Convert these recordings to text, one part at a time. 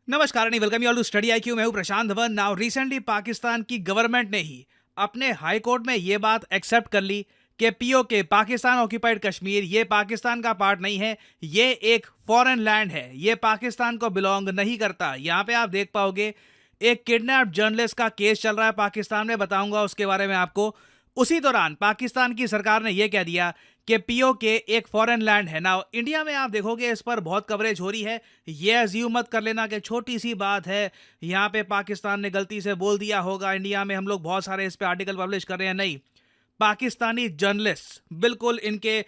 नमस्कार नहीं welcome you all to study IQ. मैं हूं प्रशांत धवन। नाउ रिसेंटली पाकिस्तान की गवर्नमेंट ने ही अपने हाई कोर्ट में ये बात एक्सेप्ट कर ली कि पीओके पाकिस्तान ऑक्यूपाइड कश्मीर ये पाकिस्तान का पार्ट नहीं है, ये एक फॉरेन लैंड है, ये पाकिस्तान को बिलोंग नहीं करता। यहाँ पे आप देख पाओगे एक किडनैप जर्नलिस्ट का केस चल रहा है पाकिस्तान में, बताऊंगा उसके बारे में आपको। उसी दौरान पाकिस्तान की सरकार ने यह कह दिया कि पीओके एक फॉरेन लैंड है। ना इंडिया में आप देखोगे इस पर बहुत कवरेज हो रही है। ये अज्यूम मत कर लेना कि छोटी सी बात है, यहाँ पे पाकिस्तान ने गलती से बोल दिया होगा, इंडिया में हम लोग बहुत सारे इस पे आर्टिकल पब्लिश कर रहे हैं। नहीं, पाकिस्तानी जर्नलिस्ट, बिल्कुल इनके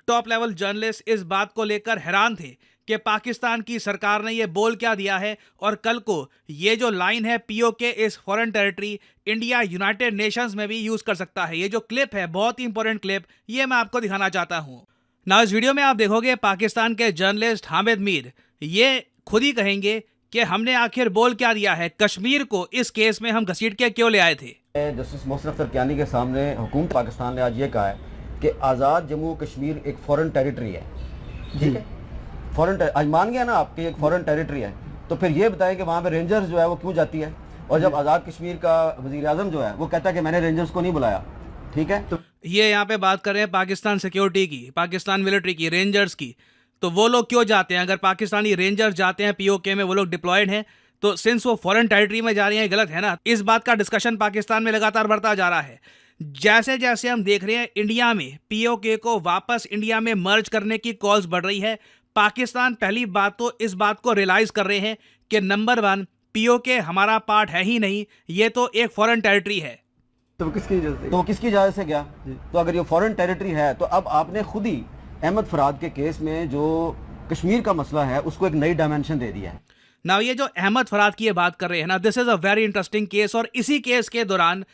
टॉप लेवल जर्नलिस्ट इस बात को लेकर हैरान थे कि पाकिस्तान की सरकार ने ये बोल क्या दिया है। और कल को ये जो लाइन है PoK is foreign territory, India United Nations में भी यूज कर सकता है। ये जो क्लिप है, बहुत ही इंपॉर्टेंट क्लिप, ये मैं आपको दिखाना चाहता हूं ना। इस वीडियो में आप देखोगे पाकिस्तान के जर्नलिस्ट हामिद मीर ये खुद ही कहेंगे कि हमने आखिर बोल क्या दिया है, कश्मीर को इस केस में हम घसीट के क्यों ले आए थे। जस्टिस मोहसिन अख्तर कियानी के सामने हुकूमत पाकिस्तान ने आज ये कहा है कि आज़ाद जम्मू कश्मीर एक फॉरेन टेरिटरी है। ठीक है, फॉरेन आज मान गया ना आपकी एक फॉरेन टेरिटरी है, तो फिर ये बताएं कि वहाँ पे रेंजर्स जो है वो क्यों जाती है। और जब आज़ाद कश्मीर का वज़ीर आज़म जो है वो कहता है कि मैंने रेंजर्स को नहीं बुलाया। ठीक है, तो ये यहाँ पे बात कर रहे हैं पाकिस्तान सिक्योरिटी की, पाकिस्तान मिलिट्री की, रेंजर्स की। तो वो लोग क्यों जाते हैं? अगर पाकिस्तानी रेंजर्स जाते हैं पीओके में, वो लोग डिप्लॉयड हैं, तो सिंस वो फॉरेन टेरिटरी में जा रही हैं, गलत है ना। इस बात का डिस्कशन पाकिस्तान में लगातार बढ़ता जा रहा है। जैसे जैसे हम देख रहे हैं इंडिया में पीओके को वापस इंडिया में मर्ज करने की कॉल्स बढ़ रही है। पाकिस्तान पहली बात तो इस बात को रियलाइज कर रहे हैं कि नंबर 1 पीओके हमारा पार्ट है ही नहीं, ये तो एक फॉरेन टेरिटरी है। तो किसकी इजाज़त से गया? तो अगर ये फॉरेन टेरिटरी है तो अब आपने खुद ही अहमद फराद के केस में जो कश्मीर का मसला है उसको एक नई डायमेंशन दे दिया है ना। ये जो अहमद फराद की ये बात कर रहे हैं ना, this is a very interesting case. और इसी केस के दौरान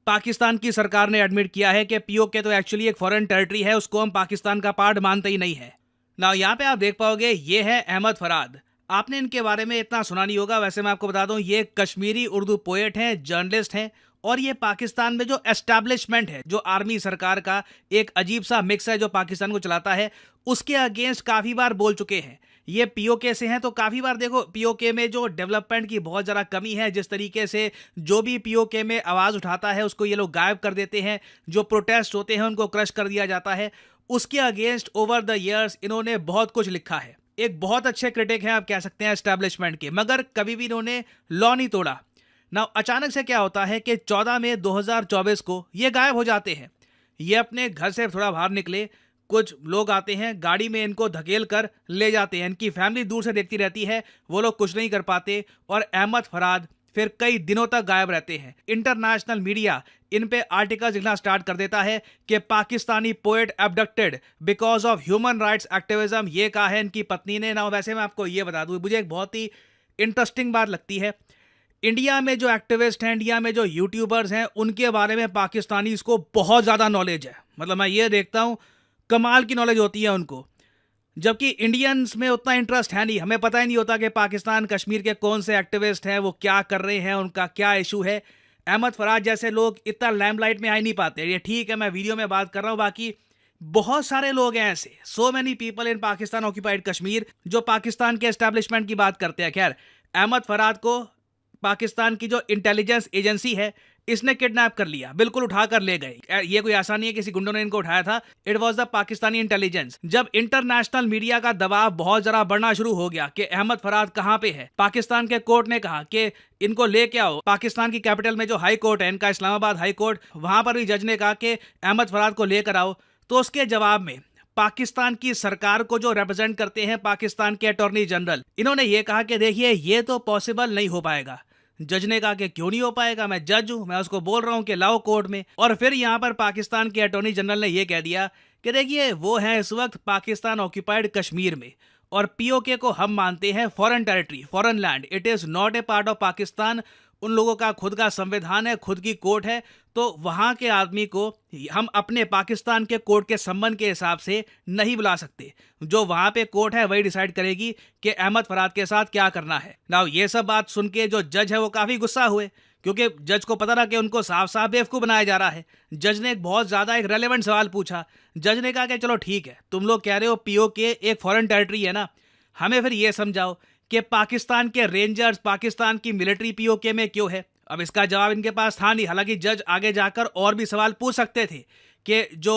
पाकिस्तान की सरकार ने एडमिट किया है कि पीओके तो एक्चुअली एक फॉरेन टेरिटरी है, उसको हम पाकिस्तान का पार्ट मानते ही नहीं है ना। यहाँ पे आप देख पाओगे ये है अहमद फराद। आपने इनके बारे में इतना सुना नहीं होगा, वैसे मैं आपको बता दूं ये कश्मीरी उर्दू पोएट हैं, जर्नलिस्ट हैं। और ये पाकिस्तान में जो एस्टैब्लिशमेंट है, जो आर्मी सरकार का एक अजीब सा मिक्स है जो पाकिस्तान को चलाता है, उसके अगेंस्ट काफ़ी बार बोल चुके हैं। ये पीओके से हैं तो काफ़ी बार देखो पीओके में जो डेवलपमेंट की बहुत ज़्यादा कमी है, जिस तरीके से जो भी पीओके में आवाज़ उठाता है उसको ये लोग गायब कर देते हैं, जो प्रोटेस्ट होते हैं उनको क्रश कर दिया जाता है। उसके अगेंस्ट ओवर द ईयर्स इन्होंने बहुत कुछ लिखा है। एक बहुत अच्छे क्रिटिक हैं आप कह सकते हैं एस्टैब्लिशमेंट के, मगर कभी भी इन्होंने लॉ नहीं तोड़ा ना। अचानक से क्या होता है कि 14 मई 2024 को ये गायब हो जाते हैं। ये अपने घर से थोड़ा बाहर निकले, कुछ लोग आते हैं गाड़ी में, इनको धकेल कर ले जाते हैं। इनकी फैमिली दूर से देखती रहती है, वो लोग कुछ नहीं कर पाते और अहमद फराद फिर कई दिनों तक गायब रहते हैं। इंटरनेशनल मीडिया इन पे आर्टिकल लिखना स्टार्ट कर देता है कि Pakistani poet abducted because of human rights activism. ये कहा है इनकी पत्नी ने ना। वैसे मैं आपको ये बता दूं, मुझे एक बहुत ही इंटरेस्टिंग बात लगती है, इंडिया में जो एक्टिविस्ट हैं, इंडिया में जो यूट्यूबर्स हैं, उनके बारे में पाकिस्तानी को बहुत ज़्यादा नॉलेज है। मतलब मैं ये देखता हूँ कमाल की नॉलेज होती है उनको, जबकि इंडियंस में उतना इंटरेस्ट है नहीं। हमें पता ही नहीं होता कि पाकिस्तान कश्मीर के कौन से एक्टिविस्ट हैं, वो क्या कर रहे हैं, उनका क्या इशू है। अहमद फराज जैसे लोग इतना लैम्पलाइट में आ ही नहीं पाते। ये ठीक है, मैं वीडियो में बात कर रहा हूँ, बाकी बहुत सारे लोग हैं ऐसे, so many people in Pakistan occupied Kashmir जो पाकिस्तान के एस्टैब्लिशमेंट की बात करते हैं। खैर, अहमद फराद को पाकिस्तान की जो इंटेलिजेंस एजेंसी है इसने किडनैप कर लिया, बिल्कुल उठा कर ले गए। ये कोई आसान नहीं है किसी गुंडों ने इनको उठाया था, it was the Pakistani intelligence. जब इंटरनेशनल मीडिया का दबाव बहुत जरा बढ़ना शुरू हो गया कि अहमद फराद कहां पे है, पाकिस्तान के कोर्ट ने कहा कि इनको लेके आओ। पाकिस्तान की कैपिटल में जो हाई कोर्ट है इनका, इस्लामाबाद हाई कोर्ट, वहां पर भी जज ने कहा कि अहमद फराद को लेकर आओ। तो उसके जवाब में पाकिस्तान की सरकार को जो रिप्रेजेंट करते हैं पाकिस्तान के अटॉर्नी जनरल, इन्होंने ये कहा कि देखिए ये तो पॉसिबल नहीं हो पाएगा। जज ने कहा कि क्यों नहीं हो पाएगा, मैं जज हूं, मैं उसको बोल रहा हूं कि लाओ कोर्ट में। और फिर यहां पर पाकिस्तान के अटॉर्नी जनरल ने यह कह दिया कि देखिए वो है इस वक्त पाकिस्तान ऑक्यूपाइड कश्मीर में और पीओके को हम मानते हैं foreign territory, foreign land, it is not a part of Pakistan. उन लोगों का खुद का संविधान है, खुद की कोर्ट है, तो वहां के आदमी को हम अपने पाकिस्तान के कोर्ट के संबंध के हिसाब से नहीं बुला सकते। जो वहां पे कोर्ट है वही डिसाइड करेगी कि अहमद फराद के साथ क्या करना है। नाउ ये सब बात सुन के जो जज है वो काफी गुस्सा हुए, क्योंकि जज को पता था कि उनको साफ साफ बेवकूफ बनाया जा रहा है। जज ने एक बहुत ज्यादा एक रेलेवेंट सवाल पूछा। जज ने कहा कि चलो ठीक है, तुम लोग कह रहे हो पीओके एक फॉरेन टेरिटरी है ना, हमें फिर ये समझाओ कि पाकिस्तान के रेंजर्स, पाकिस्तान की मिलिट्री पीओके में क्यों है। अब इसका जवाब इनके पास था नहीं, हालांकि जज आगे जाकर और भी सवाल पूछ सकते थे कि जो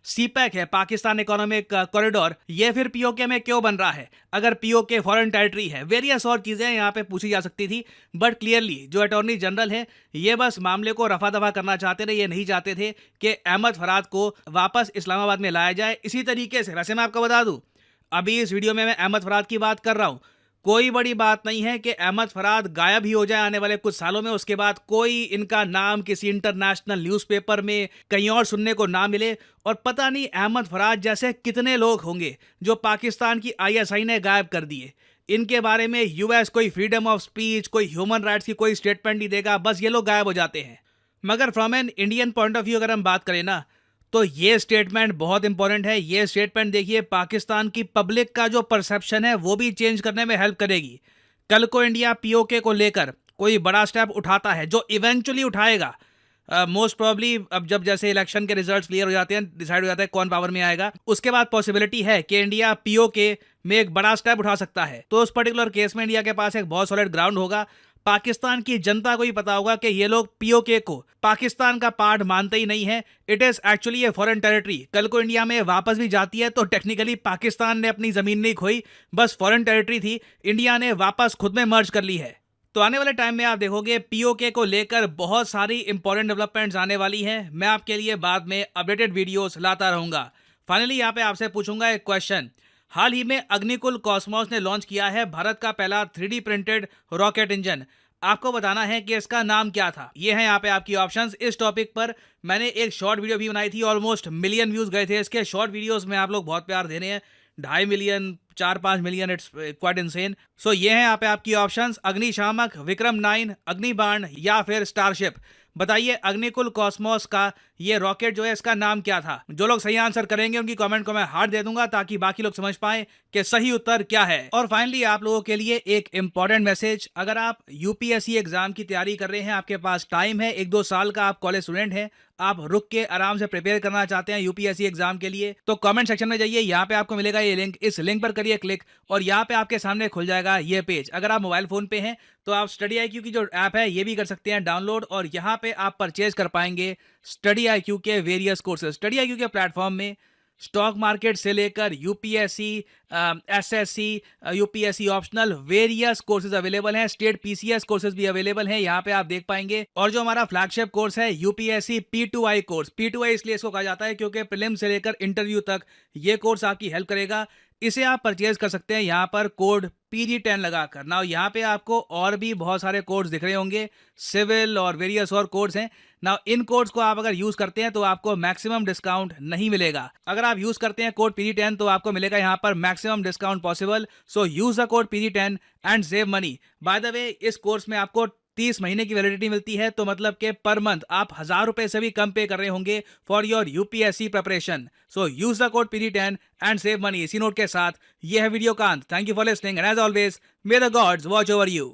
सीपैक है, पाकिस्तान इकोनॉमिक कॉरिडोर, ये फिर पीओके में क्यों बन रहा है अगर पीओके फॉरेन टेरिटरी है। वेरियस और चीज़ें यहाँ पे पूछी जा सकती थी, बट क्लियरली जो अटॉर्नी जनरल है ये बस मामले को रफा दफा करना चाहते थे। ये नहीं चाहते थे कि अहमद फराद को वापस इस्लामाबाद में लाया जाए। इसी तरीके से वैसे मैं आपको बता दूँ, अभी इस वीडियो में मैं अहमद फराद की बात कर रहा हूँ, कोई बड़ी बात नहीं है कि अहमद फराद गायब ही हो जाए आने वाले कुछ सालों में, उसके बाद कोई इनका नाम किसी इंटरनेशनल न्यूज़पेपर में कहीं और सुनने को ना मिले। और पता नहीं अहमद फराद जैसे कितने लोग होंगे जो पाकिस्तान की आईएसआई ने गायब कर दिए। इनके बारे में यूएस कोई फ्रीडम ऑफ स्पीच, कोई ह्यूमन राइट्स की कोई स्टेटमेंट नहीं देगा, बस ये लोग गायब हो जाते हैं। मगर from an Indian point of view अगर हम बात करें ना, तो ये स्टेटमेंट बहुत इंपॉर्टेंट है। ये स्टेटमेंट देखिए पाकिस्तान की पब्लिक का जो परसेप्शन है वो भी चेंज करने में हेल्प करेगी। कल को इंडिया पीओके को लेकर कोई बड़ा स्टेप उठाता है, जो इवेंचुअली उठाएगा, मोस्ट प्रोबेबली अब जब जैसे इलेक्शन के रिजल्ट्स क्लियर हो जाते हैं, डिसाइड हो जाता है कौन पावर में आएगा, उसके बाद पॉसिबिलिटी है कि इंडिया पीओके में एक बड़ा स्टेप उठा सकता है। तो उस पर्टिकुलर केस में इंडिया के पास एक बहुत सॉलिड ग्राउंड होगा। पाकिस्तान की जनता को ही पता होगा कि ये लोग पीओके को पाकिस्तान का पार्ट मानते ही नहीं है। It is actually a foreign territory. कल को इंडिया में वापस भी जाती है तो टेक्निकली पाकिस्तान ने अपनी जमीन नहीं खोई, बस फॉरेन टेरिटरी थी, इंडिया ने वापस खुद में मर्ज कर ली है। तो आने वाले टाइम में आप देखोगे पीओके को लेकर बहुत सारी इंपॉर्टेंट डेवलपमेंट्स आने वाली हैं। मैं आपके लिए बाद में अपडेटेड वीडियोस लाता रहूंगा। फाइनली यहाँ पे आपसे पूछूंगा एक क्वेश्चन। हाल ही में अग्निकुल कॉस्मोस ने लॉन्च किया है भारत का पहला 3D प्रिंटेड रॉकेट इंजन। आपको बताना है कि इसका नाम क्या था। ये है यहाँ पे आपकी ऑप्शंस। इस टॉपिक पर मैंने एक शॉर्ट वीडियो भी बनाई थी, ऑलमोस्ट मिलियन व्यूज गए थे इसके। शॉर्ट वीडियोस में आप लोग बहुत प्यार दे रहे हैं, 2.5 million, 4-5 million, it's quite insane. So ये है यहाँ पे आपकी ऑप्शंस, अग्निशामक, विक्रम 9, अग्निबाण या फिर स्टारशिप। बताइए अग्निकुल कॉस्मोस का ये रॉकेट जो है इसका नाम क्या था। जो लोग सही आंसर करेंगे उनकी कमेंट को मैं हार्ट दे दूंगा ताकि बाकी लोग समझ पाए कि सही उत्तर क्या है। और फाइनली आप लोगों के लिए एक इंपॉर्टेंट मैसेज, अगर आप यूपीएससी एग्जाम की तैयारी कर रहे हैं, आपके पास टाइम है, 1-2 साल का, आप कॉलेज स्टूडेंट हैं, आप रुक के आराम से प्रिपेयर करना चाहते हैं यूपीएससी एग्जाम के लिए, तो कमेंट सेक्शन में जाइए, यहाँ पे आपको मिलेगा ये लिंक, इस लिंक पर करिए क्लिक और यहाँ पे आपके सामने खुल जाएगा ये पेज। अगर आप मोबाइल फोन पे हैं तो आप स्टडी IQ की जो ऐप है ये भी कर सकते हैं डाउनलोड, और यहाँ पे आप परचेज कर पाएंगे स्टडी IQ के वेरियस कोर्सेज। स्टडी IQ के प्लेटफॉर्म में स्टॉक मार्केट से लेकर UPSC, SSC, UPSC optional various courses available हैं। स्टेट पीसीएस कोर्सेज भी अवेलेबल हैं, यहाँ पे आप देख पाएंगे। और जो हमारा फ्लैगशिप कोर्स है यूपीएससी P2I कोर्स, P2I इसलिए इसको कहा जाता है क्योंकि प्रीलिम से लेकर इंटरव्यू तक ये कोर्स आपकी हेल्प करेगा। इसे आप परचेज कर सकते हैं यहाँ पर कोड PG10 लगाकर। ना यहाँ पे आपको और भी बहुत सारे कोड्स दिख रहे होंगे, सिविल और वेरियस और कोड्स हैं ना। इन कोड्स को आप अगर यूज करते हैं तो आपको मैक्सिमम डिस्काउंट नहीं मिलेगा। अगर आप यूज करते हैं कोड PG10 तो आपको मिलेगा यहाँ पर maximum discount possible. So use the code PG10 and save money. By the way इस कोर्स में आपको 30 महीने की वैलिडिटी मिलती है, तो मतलब कि पर मंथ आप 1000 रुपए से भी कम पे कर रहे होंगे for your UPSC preparation. So use the code PG10 and save money. इसी नोट के साथ ये है वीडियो का अंत। Thank you for listening and as always may the gods watch over you.